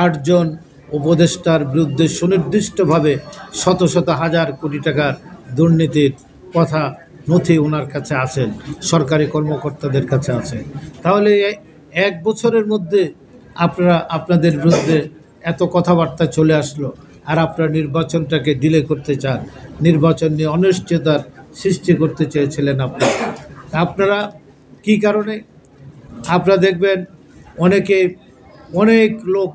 8 জন উপদেষ্টার বিরুদ্ধে সুনির্দিষ্টভাবে শত শত হাজার কোটি টাকার দুর্নীতির কথা নথি ওনার কাছে আছেন, সরকারি কর্মকর্তাদের কাছে আছে। তাহলে 1 বছরের মধ্যে আপনাদের বিরুদ্ধে এত কথাবার্তা চলে আসলো, আর আপনারা নির্বাচনটাকে ডিলে করতে চান, নির্বাচন নিয়ে অনিশ্চয়তার সৃষ্টি করতে চেয়েছিলেন আপনারা কি কারণে? আপনারা দেখবেন অনেক লোক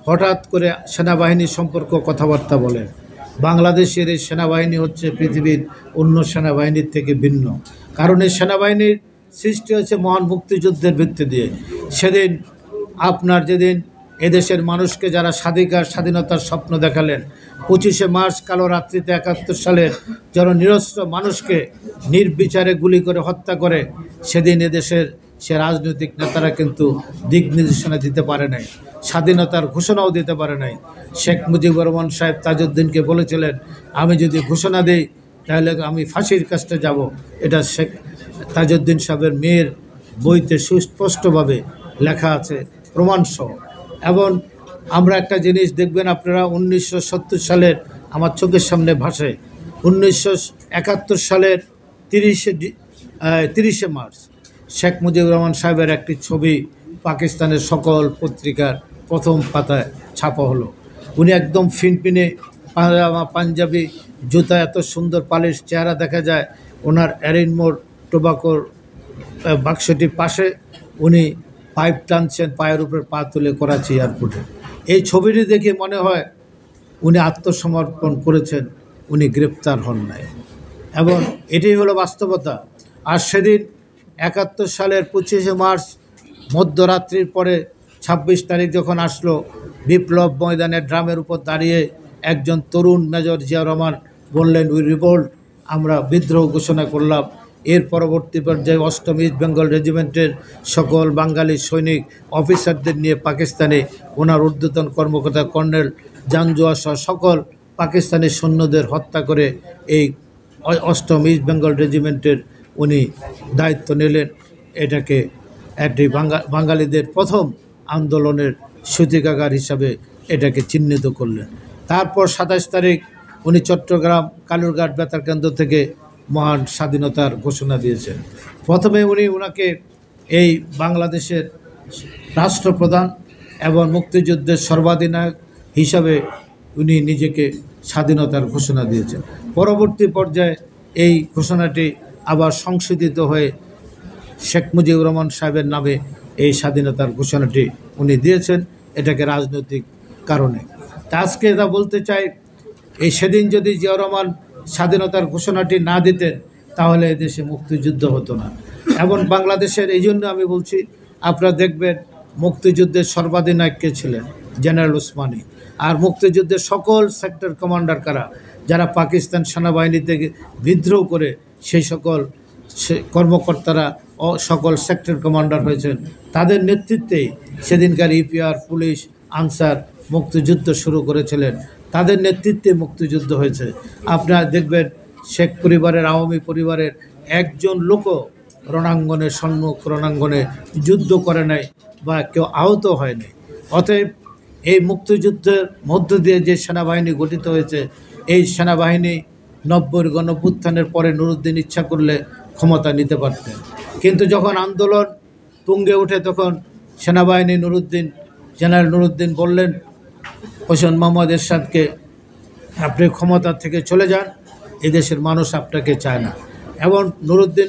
হঠাৎ করে সেনাবাহিনী সম্পর্ক কথাবার্তা বলেন। বাংলাদেশের এই সেনাবাহিনী হচ্ছে পৃথিবীর অন্য সেনাবাহিনীর থেকে ভিন্ন, কারণ এই সেনাবাহিনীর সৃষ্টি হয়েছে মহান মুক্তিযুদ্ধের ভিত্তি দিয়ে। যেদিন এদেশের মানুষকে যারা স্বাধীনতার স্বপ্ন দেখালেন, 25শে মার্চ কালো রাত্রিতে 71 সালের যারা নিরস্ত্র মানুষকে নির্বিচারে গুলি করে হত্যা করে, সেদিন এদেশের সে রাজনৈতিক নেতারা কিন্তু দিক নির্দেশনা দিতে পারে নাই, স্বাধীনতার ঘোষণাও দিতে পারে নাই। শেখ মুজিবুর রহমান সাহেব তাজউদ্দিনকে বলেছিলেন, আমি যদি ঘোষণা দিই তাহলে আমি ফাঁসির কাজটা যাব। এটা শেখ তাজউদ্দিন সাহেবের মেয়ের বইতে সুস্পষ্টভাবে লেখা আছে, প্রমাণসহ। এবং আমরা একটা জিনিস দেখবেন আপনারা, 1970 সালের আমার চোখের সামনে ভাসে 1971 সালের 30শে মার্চ শেখ মুজিবুর রহমান সাহেবের একটি ছবি পাকিস্তানের সকল পত্রিকার প্রথম পাতায় ছাপা হলো। উনি একদম ফিনফিনে পাঞ্জাবি, জুতা, এত সুন্দর পালিশ চেহারা দেখা যায়। ওনার অ্যারিনমোর টোবাকোর বাক্সটির পাশে উনি পাইপ টানছেন, পায়ের উপর পা তুলে করাচি এয়ারপোর্টে। এই ছবিটি দেখে মনে হয় উনি আত্মসমর্পণ করেছেন, উনি গ্রেপ্তার হন নাই। এবং এটাই হলো বাস্তবতা। আর সেদিন 71 সালের 25শে মার্চ মধ্যরাত্রির পরে 26 তারিখ যখন আসলো, বিপ্লব ময়দানের ড্রামের উপর দাঁড়িয়ে একজন তরুণ মেজর জিয়াউর রহমান বললেন, উই রিভোল্ট, আমরা বিদ্রোহ ঘোষণা করলাম। এর পরবর্তী পর্যায়ে 8ম ইস্ট বেঙ্গল রেজিমেন্টের সকল বাঙালি সৈনিক অফিসারদের নিয়ে পাকিস্তানে ওনার ঊর্ধ্বতন কর্মকর্তা কর্নেল জাঞ্জুয়া সহ সকল পাকিস্তানি সৈন্যদের হত্যা করে এই 8ম ইস্ট বেঙ্গল রেজিমেন্টের উনি দায়িত্ব নিলেন। এটাকে একটি বাঙালিদের প্রথম আন্দোলনের সূতিকাগার হিসাবে এটাকে চিহ্নিত করলেন। তারপর 27 তারিখ উনি চট্টগ্রাম কালুরঘাট বেতার কেন্দ্র থেকে মহান স্বাধীনতার ঘোষণা দিয়েছেন। প্রথমে ওনাকে এই বাংলাদেশের রাষ্ট্রপ্রধান এবং মুক্তিযুদ্ধের সর্বাধিনায়ক হিসাবে উনি নিজেকে স্বাধীনতার ঘোষণা দিয়েছেন। পরবর্তী পর্যায়ে এই ঘোষণাটি আবার সংশোধিত হয়ে শেখ মুজিবুর রহমান সাহেবের নামে এই স্বাধীনতার ঘোষণাটি উনি দিয়েছেন, এটাকে রাজনৈতিক কারণে। তা আজকে এটা বলতে চাই, সেদিন যদি জিয়াউর রহমান স্বাধীনতার ঘোষণাটি না দিতেন তাহলে দেশে মুক্তিযুদ্ধ হতো না। এবং বাংলাদেশের এই জন্য আমি বলছি, আপনারা দেখবেন মুক্তিযুদ্ধের সর্বাধিনায়ক কে ছিলেন? জেনারেল ওসমানী। আর মুক্তিযুদ্ধের সকল সেক্টর কমান্ডার কারা? যারা পাকিস্তান সেনাবাহিনী থেকে বিদ্রোহ করে সেই সকল কর্মকর্তারা সকল সেক্টর কমান্ডার হয়েছেন, তাদের নেতৃত্বেই সেদিনকার ইপিআর, পুলিশ, আনসার মুক্তিযুদ্ধ শুরু করেছিলেন, তাদের নেতৃত্বে মুক্তিযুদ্ধ হয়েছে। আপনারা দেখবেন শেখ পরিবারের, আওয়ামী পরিবারের একজন লোকও রণাঙ্গনে যুদ্ধ করে নাই বা কেউ আহত হয়নি। অতএব এই মুক্তিযুদ্ধের মধ্য দিয়ে যে সেনাবাহিনী গঠিত হয়েছে, এই সেনাবাহিনী 90-র গণঅভ্যুত্থানের পরে নুরুদ্দিন ইচ্ছা করলে ক্ষমতা নিতে পারতেন, কিন্তু যখন আন্দোলন তুঙ্গে ওঠে তখন সেনাবাহিনী জেনারেল নুরুদ্দিন বললেন হোসেন মোহাম্মদ এরশাদকে, আপনি ক্ষমতা থেকে চলে যান, এদেশের মানুষ আপনাকে চায় না। এবং নুরুদ্দিন